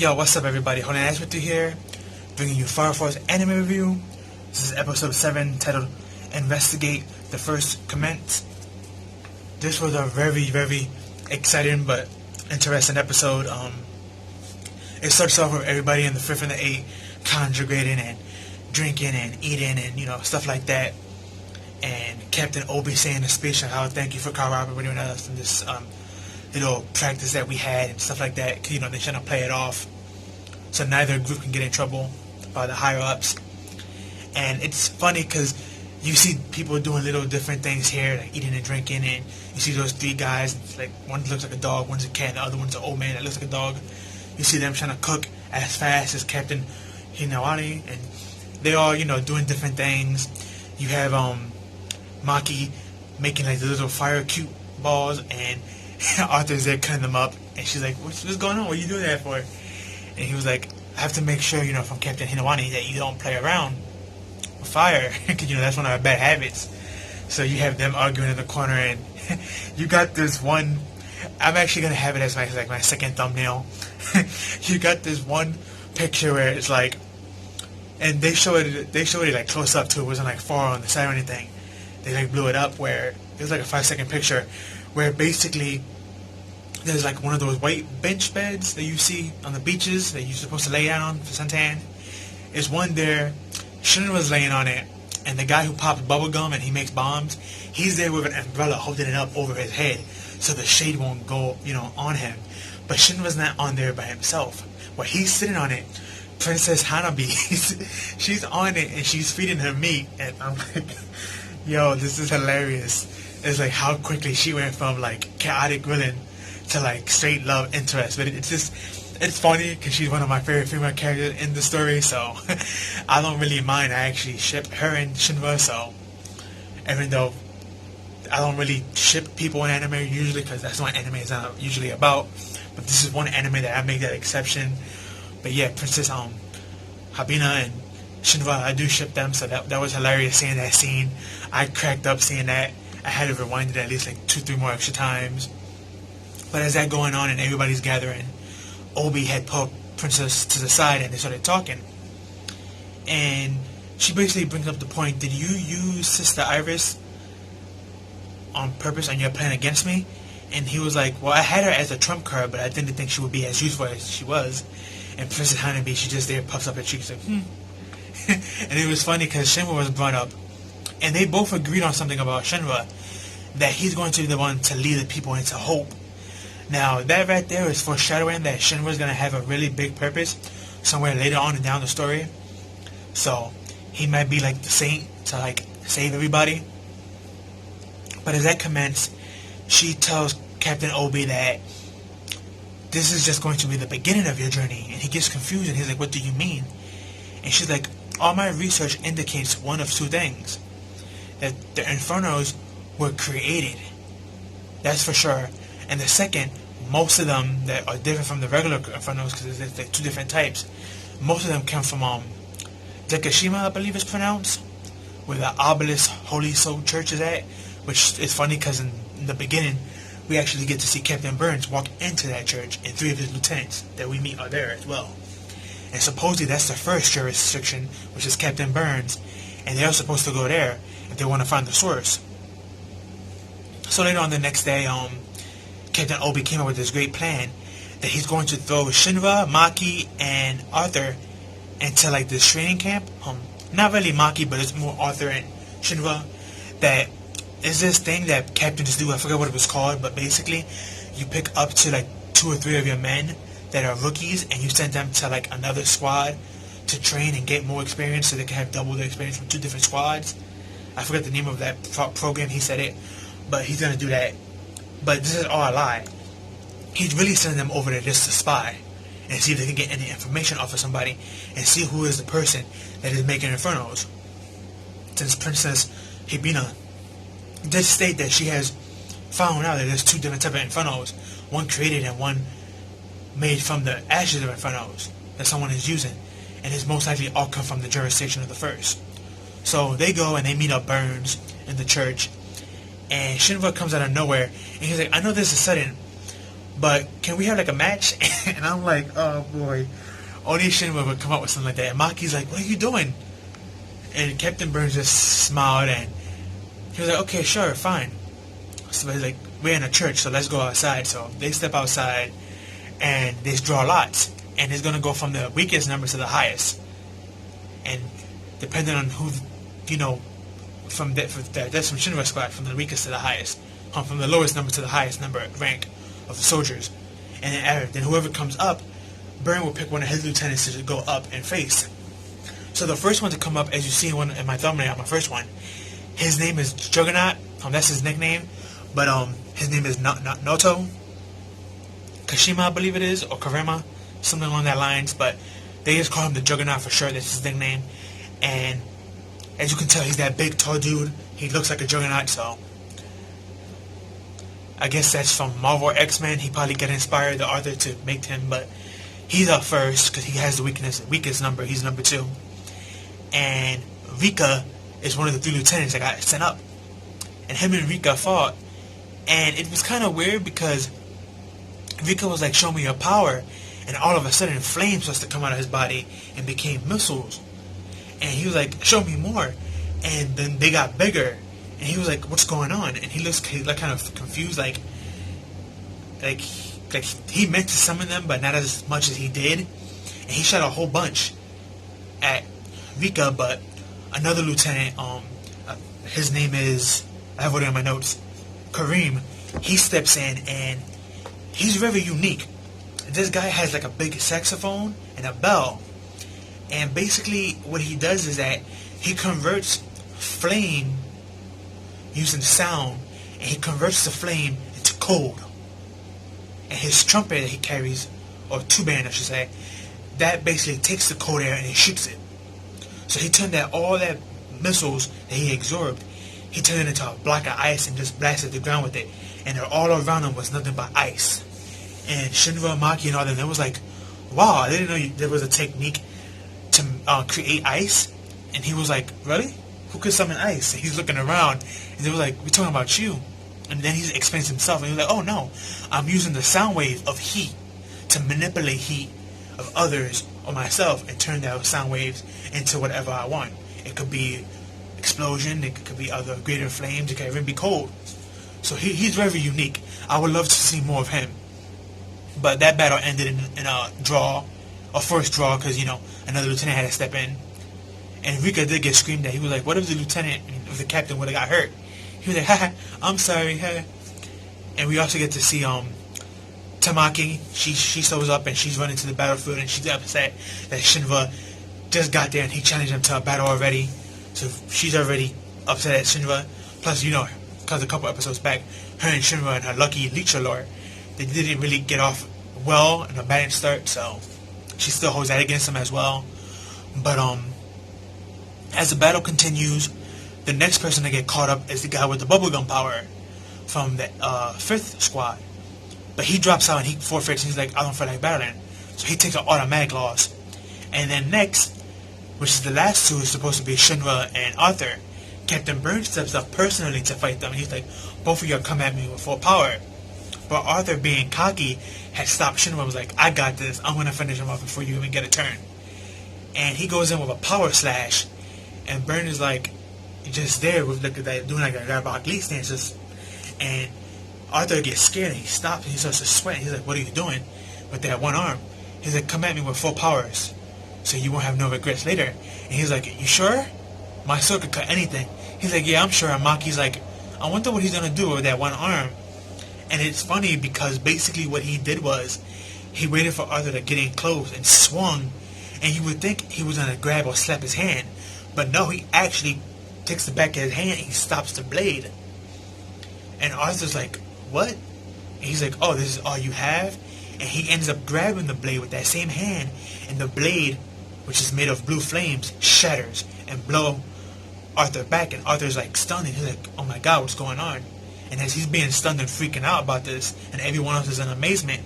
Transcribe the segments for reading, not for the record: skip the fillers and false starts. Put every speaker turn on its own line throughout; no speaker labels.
Yo, what's up everybody? Holding Ash with you here, bringing you Fire Force anime review. This is episode 7, titled Investigate the First Comment. This was a very exciting but interesting episode. It starts off with everybody in the 5th and the 8th congregating and drinking and eating and, stuff like that. And Captain Obi saying a speech on how thank you for cooperating with us in this little practice that we had and stuff like that. 'Cause, they're trying to play it off so neither group can get in trouble by the higher ups. And it's funny because you see people doing little different things here, like eating and drinking, and you see those 3 guys, like one looks like a dog, one's a cat, and the other one's an old man that looks like a dog. You see them trying to cook as fast as Captain Hinawani, and they all, doing different things. You have Maki making like the little fire cute balls, and Arthur's there cutting them up, and she's like, what's going on? What are you doing that for? And he was like, I have to make sure, from Captain Hinawani that you don't play around with fire, because, that's one of our bad habits. So you have them arguing in the corner, and you got this one, I'm actually going to have it as my second thumbnail. You got this one picture where it's like, and they showed it like close up too, it wasn't like far on the side or anything. They like blew it up where it was like a 5-second picture where basically there's like one of those white bench beds that you see on the beaches that you're supposed to lay down on for suntan. There's one there, Shinra's laying on it, and the guy who pops bubblegum and he makes bombs, he's there with an umbrella holding it up over his head so the shade won't go, on him. But Shinra's not on there by himself. Well, he's sitting on it. Princess Hanabi, she's on it and she's feeding her meat, and I'm like, yo, this is hilarious. It's like how quickly she went from like chaotic villain to like straight love interest. But it's funny because she's one of my favorite female characters in the story, so I don't really mind. I actually ship her and Shinra, so even though I don't really ship people in anime usually because that's what anime is not usually about, but this is one anime that I make that exception. But yeah, Princess Habina and Shinra, I do ship them, so that was hilarious seeing that scene. I cracked up seeing that. I had to rewind it at least like 2-3 more extra times. But as that going on and everybody's gathering, Obi had pulled Princess to the side and they started talking. And she basically brings up the point, did you use Sister Iris on purpose on your plan against me? And he was like, well, I had her as a trump card, but I didn't think she would be as useful as she was. And Princess Hanabi, she just there puffs up her cheeks like, And it was funny because Shinra was brought up, and they both agreed on something about Shinra, that he's going to be the one to lead the people into hope. Now, that right there is foreshadowing that Shinra's going to have a really big purpose somewhere later on and down the story. So, he might be like the saint to like save everybody. But as that commences, she tells Captain Obi that this is just going to be the beginning of your journey. And he gets confused and he's like, what do you mean? And she's like, all my research indicates one of 2 things. That the Infernos were created. That's for sure. And the second, most of them that are different from the regular Infernos, because there's like 2 different types, most of them come from Dekashima, I believe it's pronounced, where the Obelisk Holy Soul Church is at, which is funny because in the beginning, we actually get to see Captain Burns walk into that church, and 3 of his lieutenants that we meet are there as well. And supposedly that's the first jurisdiction, which is Captain Burns, and they're supposed to go there if they want to find the source. So later on the next day, Captain Obi came up with this great plan that he's going to throw Shinra, Maki, and Arthur into like this training camp. Not really Maki, but it's more Arthur and Shinra. That is this thing that captains do. I forget what it was called, but basically you pick up to like 2 or 3 of your men that are rookies, and you send them to like another squad to train and get more experience so they can have double the experience from 2 different squads. I forget the name of that program, he said it, but he's going to do that. But this is all a lie. He's really sending them over there just to spy and see if they can get any information off of somebody and see who is the person that is making Infernos. Since Princess Hibina did state that she has found out that there's 2 different types of Infernos, one created and one made from the ashes of Infernos that someone is using, and it's most likely all come from the jurisdiction of the first. So they go and they meet up Burns in the church, and Shinra comes out of nowhere, and he's like, I know this is sudden, but can we have like a match? And I'm like, oh boy. Only Shinra would come up with something like that. And Maki's like, what are you doing? And Captain Burns just smiled and he was like, okay, sure, fine. So he's like, we're in a church, so let's go outside. So they step outside and they draw lots. And it's going to go from the weakest number to the highest. And depending on who, that's from Shinra Squad, from the weakest to the highest. From the lowest number to the highest number rank of the soldiers. And then whoever comes up, Burn will pick one of his lieutenants to go up and face. So the first one to come up, as you see in my thumbnail, my first one, his name is Juggernaut. That's his nickname. But his name is Noto Kashima, I believe it is, or Karema, something along that lines. But they just call him the Juggernaut for sure. That's his nickname. And as you can tell, he's that big, tall dude. He looks like a Juggernaut, so I guess that's from Marvel or X-Men. He probably got inspired, the author, to make him, but he's up first because he has the weakest number. He's number 2. And Rika is one of the 3 lieutenants that got sent up. And him and Rika fought. And it was kind of weird because Rika was like, show me your power. And all of a sudden, flames started to come out of his body and became missiles. And he was like, show me more. And then they got bigger. And he was like, what's going on? And he looks like kind of confused, like he meant to summon them, but not as much as he did. And he shot a whole bunch at Rika, but another lieutenant, his name is, I have it in my notes, Kareem, he steps in, and he's very unique. This guy has like a big saxophone and a bell. And basically what he does is that he converts flame using sound, and he converts the flame into cold. And his trumpet that he carries, or two-band I should say, that basically takes the cold air and he shoots it. So he turned all that missiles that he absorbed, he turned it into a block of ice and just blasted the ground with it. And all around him was nothing but ice. And Shinra, Maki, and all them, they was like, wow, I didn't know there was a technique to create ice. And he was like, really? Who could summon ice? And he's looking around, and they were like, we're talking about you. And then he explains himself, and he was like, oh no, I'm using the sound wave of heat to manipulate heat of others or myself and turn those sound waves into whatever I want. It could be explosion, it could be other greater flames, it could even be cold. So he's very unique. I would love to see more of him. But that battle ended in a draw, a first draw, because, another lieutenant had to step in. And Rika did get screamed at. He was like, what if the lieutenant, if the captain would have got hurt? He was like, haha, I'm sorry, ha. And we also get to see Tamaki. She shows up and she's running to the battlefield and she's upset that Shinra just got there and he challenged him to a battle already. So she's already upset at Shinra. Plus, because a couple episodes back, her and Shinra and her lucky Leecher Lord, they didn't really get off well in a bad start, so she still holds that against him as well. But as the battle continues, the next person to get caught up is the guy with the bubblegum power from the 5th squad. But he drops out and he forfeits and he's like, I don't feel like battling. So he takes an automatic loss. And then next, which is the last two, is supposed to be Shinra and Arthur. Captain Burns steps up personally to fight them. He's like, both of you come at me with full power. But Arthur, being cocky, had stopped Shinra and was like, I got this. I'm going to finish him off before you even get a turn. And he goes in with a power slash. And Burns is like, just there with doing like a Garabak Lee stance. And Arthur gets scared and he stops and he starts to sweat. He's like, what are you doing with that one arm? He's like, come at me with full powers so you won't have no regrets later. And he's like, you sure? My sword could cut anything. He's like, yeah, I'm sure. And Maki's like, I wonder what he's going to do with that one arm. And it's funny because basically what he did was he waited for Arthur to get in close and swung. And you would think he was going to grab or slap his hand. But no, he actually takes the back of his hand and he stops the blade. And Arthur's like, what? And he's like, oh, this is all you have? And he ends up grabbing the blade with that same hand. And the blade, which is made of blue flames, shatters and blow Arthur back. And Arthur's like stunned. And he's like, oh my god, what's going on? And as he's being stunned and freaking out about this, and everyone else is in amazement,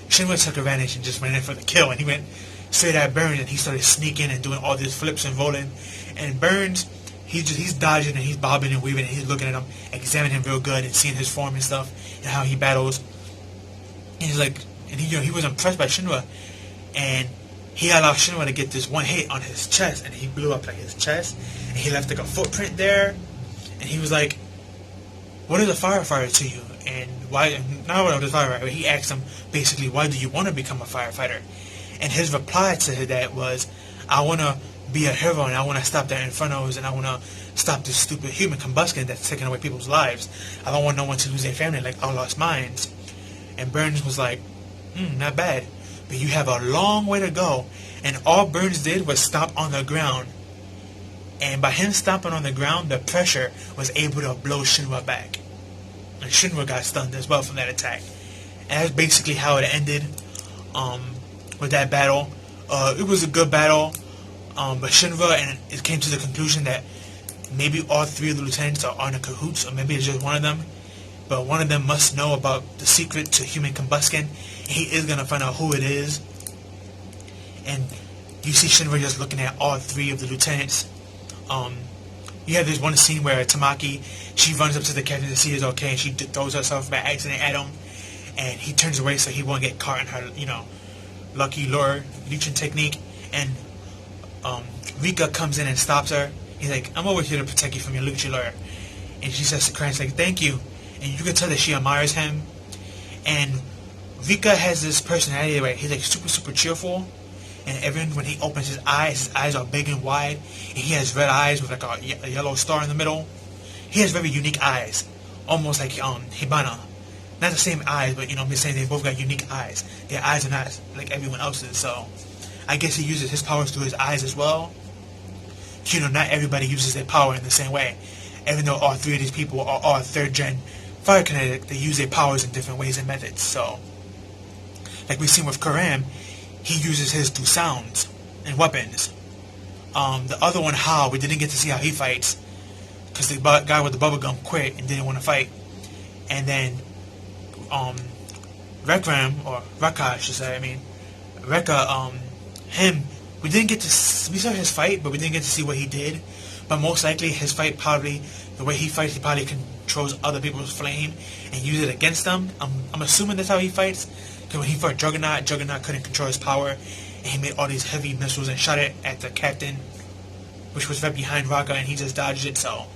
Shinra took advantage and just went in for the kill. And he went straight at Burns and he started sneaking and doing all these flips and rolling. And Burns, he's dodging and he's bobbing and weaving and he's looking at him, examining him real good and seeing his form and stuff and how he battles. And he's like, and he was impressed by Shinra, and he allowed Shinra to get this one hit on his chest, and he blew up like his chest, and he left like a footprint there, and he was like, "What is a firefighter to you?" And why? Not what is a firefighter. He asked him basically, "Why do you want to become a firefighter?" And his reply to that was, "I want to be a hero, and I want to stop the infernos, and I want to stop this stupid human combustion that's taking away people's lives. I don't want no one to lose their family like I lost mine." And Burns was like, "Not bad, but you have a long way to go." And all Burns did was stomp on the ground. And by him stomping on the ground, the pressure was able to blow Shinra back. And Shinra got stunned as well from that attack. And that's basically how it ended with that battle. It was a good battle, but Shinra, and it came to the conclusion that maybe all three of the lieutenants are in cahoots, or maybe it's just one of them. But one of them must know about the secret to human combustion. And he is going to find out who it is. And you see Shinra just looking at all three of the lieutenants. You have this one scene where Tamaki, she runs up to the captain to see he's okay, and she throws herself by accident at him. And he turns away so he won't get caught in her, lucky lure leeching technique. And Rika comes in and stops her. He's like, "I'm always here to protect you from your lucky lure." And she says to Krantz, like, "Thank you." And you can tell that she admires him. And Rika has this personality where he's like super, super cheerful. And everyone, when he opens his eyes are big and wide. And he has red eyes with like a yellow star in the middle. He has very unique eyes. Almost like Hibana. Not the same eyes, but I'm just saying they both got unique eyes. Their eyes are not like everyone else's, so I guess he uses his powers through his eyes as well. Not everybody uses their power in the same way. Even though all three of these people are all third-gen fire kinetic, they use their powers in different ways and methods. So, like we've seen with Karam, he uses his through sounds and weapons. The other one, Hao, we didn't get to see how he fights because the guy with the bubblegum quit and didn't want to fight. And then Rekram, or Rekka, I should say, Rekka, him, we saw his fight, but we didn't get to see what he did. But most likely his fight probably, the way he fights, he probably controls other people's flame and use it against them. I'm assuming that's how he fights. Because when he fought Juggernaut couldn't control his power. And he made all these heavy missiles and shot it at the captain, which was right behind Raka, and he just dodged it, so.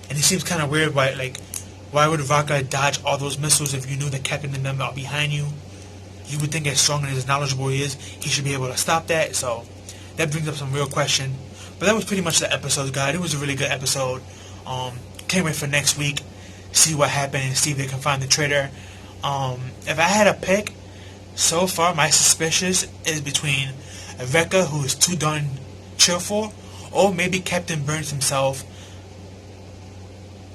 And it seems kind of weird why would Raka dodge all those missiles if you knew the captain and them are behind you? You would think as strong and as knowledgeable he is, he should be able to stop that, so that brings up some real question. But that was pretty much the episode, guys. It was a really good episode. Can't wait for next week, see what happened, and see if they can find the traitor. If I had a pick, so far my suspicious is between Rekka, who is too darn cheerful, or maybe Captain Burns himself.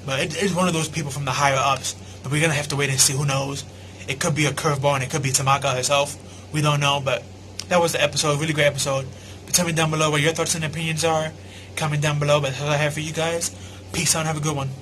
But it is one of those people from the higher ups. But we're going to have to wait and see. Who knows? It could be a curveball, and it could be Tamaka herself. We don't know, but that was the episode. Really great episode. But tell me down below what your thoughts and opinions are. Comment down below. But that's all I have for you guys. Peace out and have a good one.